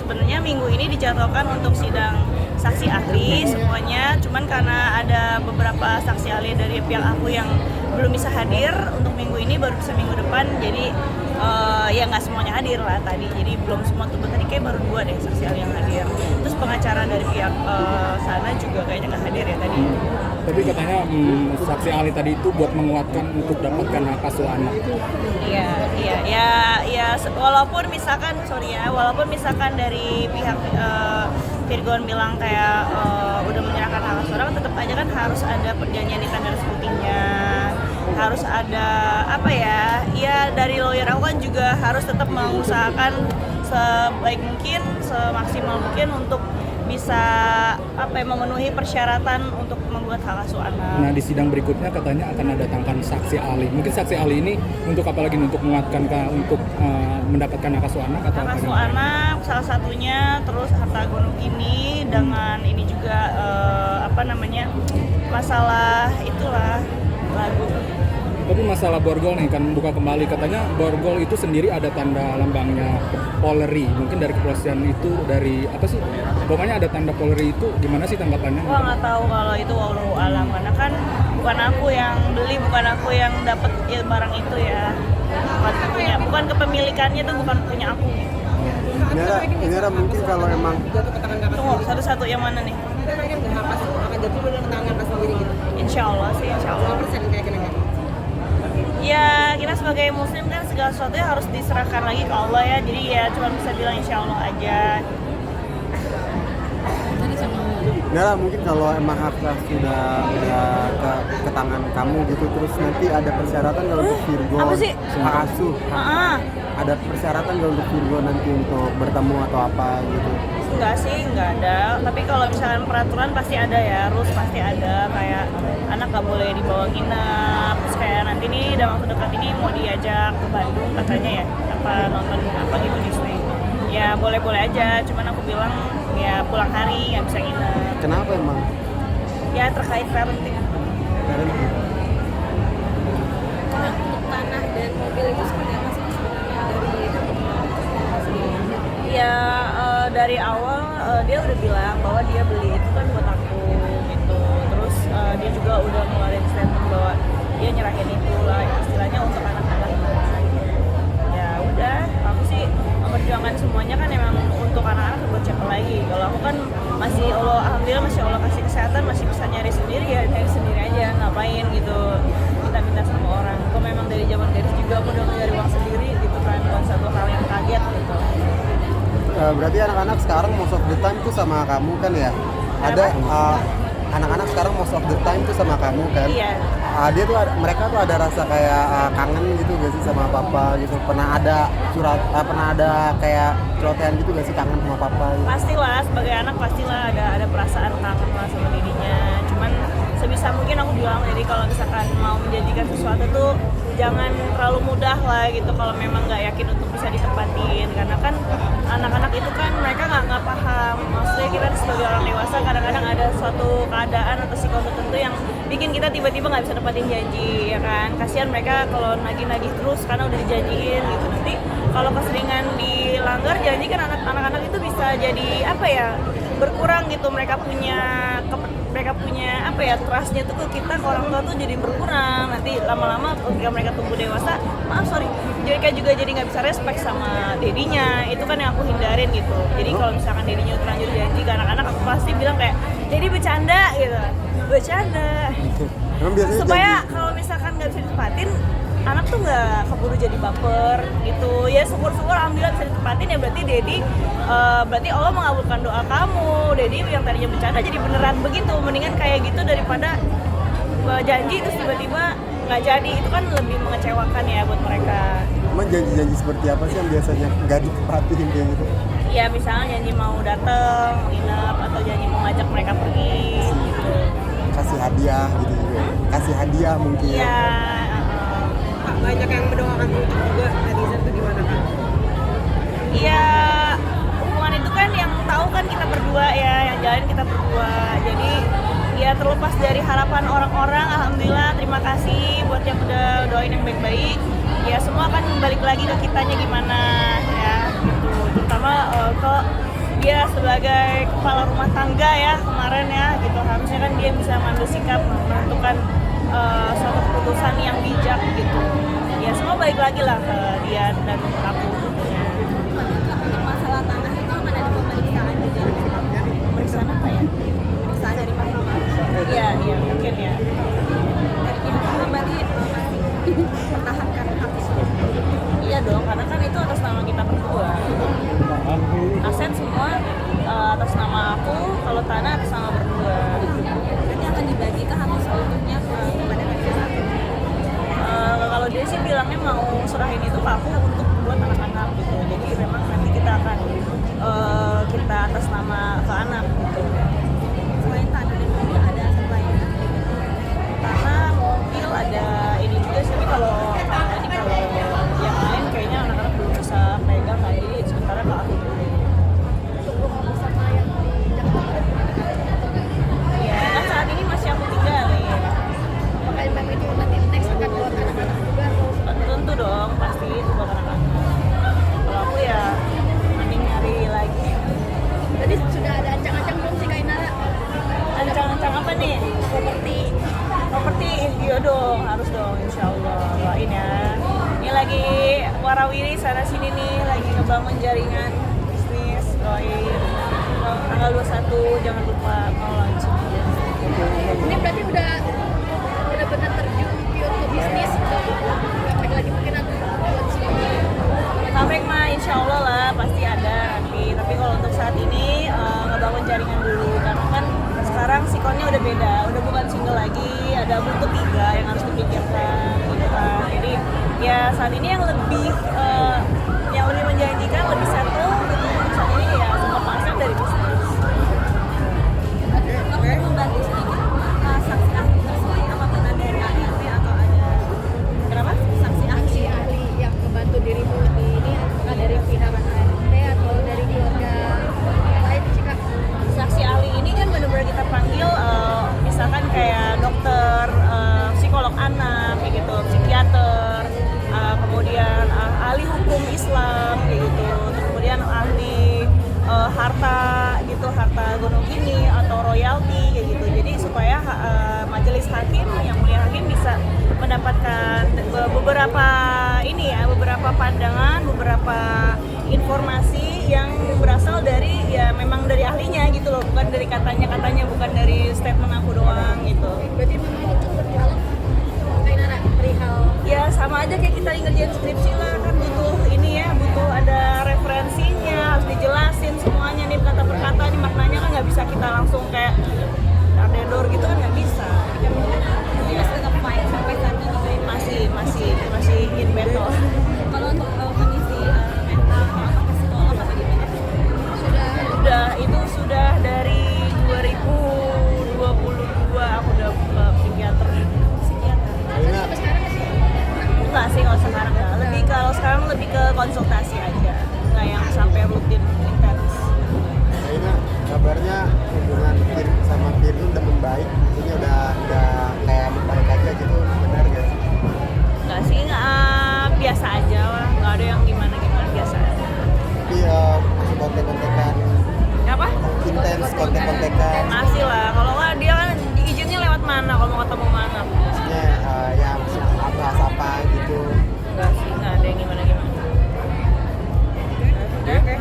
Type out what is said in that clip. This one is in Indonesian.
sebenarnya minggu ini dijadwalkan untuk sidang saksi ahli semuanya, cuman karena ada beberapa saksi ahli dari pihak aku yang belum bisa hadir untuk minggu ini, baru bisa minggu depan, jadi ya nggak semuanya hadir lah tadi, jadi belum semua tuh, tadi kayak baru 2 deh saksi ahli yang hadir, terus pengacara dari pihak sana juga kayaknya nggak hadir ya tadi. Tapi katanya saksi ahli tadi itu buat menguatkan untuk dapatkan hak asuh anak. Iya, walaupun misalkan dari pihak Virgon bilang kayak udah menyerahkan hak asuh anak, tetap aja kan harus ada perjanjian di tanda putihnya, harus ada dari lawyer aku kan juga harus tetap mengusahakan sebaik mungkin, semaksimal mungkin untuk bisa memenuhi persyaratan untuk membuat hak asuh anak. Nah, di sidang berikutnya katanya akan ada datangkan saksi ahli. Mungkin saksi ahli ini untuk apa lagi? Untuk menguatkan untuk mendapatkan hak asuh anak atau hak asuh anak salah satunya, terus harta gonok ini dengan ini juga masalah itulah lagu. Tapi masalah borgol nih kan buka kembali, katanya borgol itu sendiri ada tanda lambangnya Polri. Mungkin dari kepolisian itu dari apa sih? Pokoknya ada tanda Polri itu, gimana sih tanggapannya? Wah, nggak tahu kalau itu wallahu alam, karena kan bukan aku yang beli, bukan aku yang dapat barang itu ya. Bukan kepemilikannya tuh, bukan punya aku. Nera mungkin kalau emang Tunggu satu-satu yang mana nih? Insya Allah sih, insya Allah. Ya, kita sebagai muslim kan segala sesuatunya harus diserahkan lagi ke Allah ya. Jadi ya cuma bisa bilang insya Allah aja. Nera, mungkin kalau emang hak sudah ke tangan kamu gitu, terus nanti ada persyaratan kalau untuk Virgon Apa sih? hak asuh, ada persyaratan kalau untuk Virgon nanti untuk bertemu atau apa gitu? Enggak sih, enggak ada. Tapi kalau misalkan peraturan pasti ada ya, rules pasti ada. Kayak anak nggak boleh dibawa nginep. Terus kayak nanti nih dalam waktu dekat ini mau diajak ke Bandung katanya ya, nonton apa gitu Disney. Ya boleh-boleh aja. Cuman aku bilang ya pulang hari nggak bisa nginep. Kenapa emang? Ya terkait parenting. Untuk tanah dan mobil itu seperti apa sih sebenarnya Ya dari awal dia udah bilang bahwa dia beli itu kan buat aku gitu. Terus dia juga udah ngeluarin statement bahwa dia nyerahin itu lah istilahnya untuk anak-anak. Ya udah, aku sih memperjuangkan semuanya kan emang untuk anak-anak buat siapa lagi. Kalau aku kan masih alhamdulillah masih Allah kasih kesehatan, masih bisa nyari sendiri ya, nyari sendiri aja, ngapain gitu minta-minta sama orang. Kalau memang dari zaman gadis juga aku udah nyari uang sendiri gitu kan, bukan satu hal yang kaget gitu. Berarti anak-anak sekarang most of the time tuh sama kamu kan ya? Ada anak-anak sekarang most of the time tuh sama kamu kan? Iya. Mereka tuh ada rasa kayak kangen gitu gak sih sama papa gitu? Pernah ada kayak celotehan gitu gak sih, kangen sama papa gitu? Pastilah, sebagai anak pastilah ada perasaan kangen lah sama dirinya. Cuman sebisa mungkin aku bilang, jadi kalau misalkan mau menjanjikan sesuatu tuh jangan terlalu mudah lah gitu kalau memang nggak yakin untuk bisa ditepatin, karena kan anak-anak itu kan mereka nggak paham. Maksudnya kita sebagai orang dewasa kadang-kadang ada suatu keadaan atau sikap tertentu yang bikin kita tiba-tiba nggak bisa tepatin janji, ya kan. Kasihan mereka kalau nagih-nagih terus karena udah dijanjiin gitu. Nanti kalau keseringan dilanggar janji kan anak-anak itu bisa jadi berkurang gitu. Mereka punya trustnya tuh ke kita, ke orang tua tuh jadi berkurang. Nanti lama-lama ketika mereka tumbuh dewasa, mereka juga jadi nggak bisa respect sama dedinya. Itu kan yang aku hindarin gitu. Jadi kalau misalkan dedinya terlanjur janji ke anak-anak, aku pasti bilang kayak dedi bercanda gitu, bercanda. Supaya kalau misalkan nggak bisa ditepatin, anak tuh nggak keburu jadi baper gitu. Ya syukur-syukur alhamdulillah bisa ditepatin, ya berarti Allah mengabulkan doa kamu. Dedi yang tadinya bercanda jadi beneran begitu. Mendingan kayak gitu daripada janji terus tiba-tiba nggak jadi. Itu kan lebih mengecewakan ya buat mereka. Emang janji-janji seperti apa sih yang biasanya nggak ditepatin kayak gitu? Ya misalnya janji mau dateng, nginep, atau janji mau ngajak mereka pergi gitu. Kasih hadiah gitu juga. Kasih hadiah mungkin. Iya. banyak yang mendoakan juga netizen itu gimana kan? Iya, hubungan itu kan yang tahu kan kita berdua ya, yang jalan kita berdua. Jadi ya terlepas dari harapan orang-orang, alhamdulillah terima kasih buat yang udah doain yang baik-baik. Ya semua kan balik lagi ke kitanya gimana ya gitu. Terutama ke dia sebagai kepala rumah tangga ya kemarin ya gitu, harusnya kan dia bisa mengambil sikap menentukan suatu keputusan yang bijak gitu. Ya semua balik lagi lah ke dia dan aku tentunya. Untuk masalah tanah itu akan ada pemeriksaan juga. Pemeriksaan apa ya? Pemeriksaan dari mahkamah. Iya mungkin ya. Dari pihak mahkamah berarti masih mempertahankan hak suara. Iya dong, karena kan itu atas nama kita berdua. Aset semua atas nama aku, kalau tanah atas nama berdua. Nanti akan dibagi ke hak seluruhnya kepada masyarakat. Kalau dia sih bilangnya mau serahin itu ke aku untuk buat anak-anak gitu. Jadi memang nanti kita akan kita atas nama ke anak gitu. Selain tanah dan mobil ada aset lainnya. Tanah, mobil, ada ini juga sih. Tapi kalau yang lain kayaknya anak-anak belum bisa pegang kali ini. Sementara ke aku dulu. Untuk rumah bersama yang di Jakarta. Ya kan saat ini masih aku tinggalin. Apakah memang itu nanti next akan buat anak-anak juga atau Tentu dong, pasti itu buat anak-anak. Kalau aku ya mending nyari lagi. Tadi sudah ada ancang-ancang belum sih Kak Inara? Ancang-ancang apa nih? Properti, iya dong, harus dong, insya Allah. Doain ya. Ini lagi warawiri sana sini nih, lagi ngebangun jaringan bisnis. Doain. Tanggal 21 jangan lupa mau launching. Ini berarti udah benar terjun pure ke bisnis atau nggak lagi mungkin aku buat sendiri. Comeback mah insya Allah lah pasti ada nanti. Tapi kalau untuk saat ini ngebangun jaringan dulu karena kan sekarang sikonnya udah beda, udah bukan single lagi, ada butuh 3 yang harus dipikirkan gitu kan. Jadi ya saat ini yang lebih menjanjikan, lebih settle gitu saat ini ya semua pasang dari bisnis. Kamu membantu sedikit saksi ahli terkait apa benar dari ART atau ada Kenapa? saksi ahli yang membantu dirimu di ini apakah dari pihak ART atau dari keluarga lain sih Kak? Saksi ahli ini kan benar-benar kita panggil misalkan kayak dokter, psikolog anak kayak gitu, psikiater, kemudian ahli hukum Islam kayak gitu, terus kemudian ahli harta gitu, harta gunung ini atau royalti kayak gitu. Jadi supaya majelis hakim, yang mulia hakim bisa mendapatkan beberapa pandangan, beberapa informasi yang berasal dari ya memang dari ahlinya gitu loh, bukan dari katanya bukan dari statement aku doang gitu. Berarti memang untuk berdialog Kak Inara perihal Ya sama aja kayak kita ngerjain skripsi lah, kan butuh ini ya, butuh ada referensinya, harus dijelasin semuanya nih kata per kata, nih maknanya kan nggak bisa kita langsung kayak adedor gitu kan nggak bisa. Ya, tetap fine sampai saat ini masih in battle. kalau untuk kondisi mental atau psikolog atau gimana? Sudah dari 2022 aku udah ke psikiater. Aina, Enggak sih kalau sekarang enggak. Kalau sekarang lebih ke konsultasi aja, nggak yang sampai rutin intens. Aina, kabarnya hubungan Fir sama Firly udah membaik, ini udah kayak membaik aja gitu, benar gak sih? Nggak sih, biasa aja lah, nggak ada yang gimana biasa aja. Tapi masih kontek-kontekan, Apa? intens kontek-kontekan, Masih lah, kalau nggak dia kan izinnya lewat mana, kalau mau ketemu mana? maksudnya yang bahas apa gitu. Nggak sih, nggak ada yang gimana. Oke.